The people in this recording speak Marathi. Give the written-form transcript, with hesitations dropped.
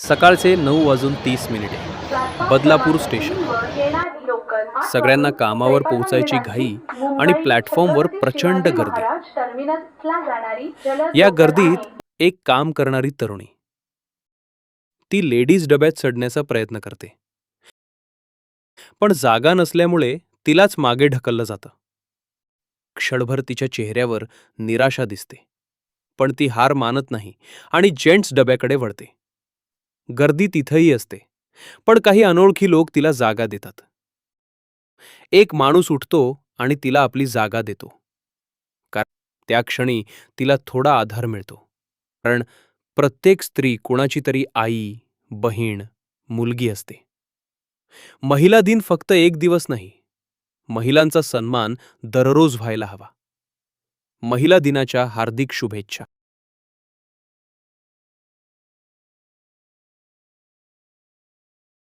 सकाळचे 9:30 बदलापूर स्टेशन. सगळ्यांना कामावर पोहोचायची घाई आणि प्लॅटफॉर्मवर प्रचंड गर्दी. या गर्दीत एक काम करणारी तरुणी. ती लेडीज डब्यात चढण्याचा प्रयत्न करते, पण जागा नसल्यामुळे तिलाच मागे ढकललं जातं. क्षणभर तिच्या चेहऱ्यावर निराशा दिसते, पण ती हार मानत नाही आणि जेंट्स डब्याकडे वळते. गर्दी तिथंही असते, पण काही अनोळखी लोक तिला जागा देतात. एक माणूस उठतो आणि तिला आपली जागा देतो, कारण त्या क्षणी तिला थोडा आधार मिळतो. कारण प्रत्येक स्त्री कोणाची तरी आई, बहीण, मुलगी असते. महिला दिन फक्त एक दिवस नाही, महिलांचा सन्मान दररोज व्हायला हवा. महिला दिनाच्या हार्दिक शुभेच्छा.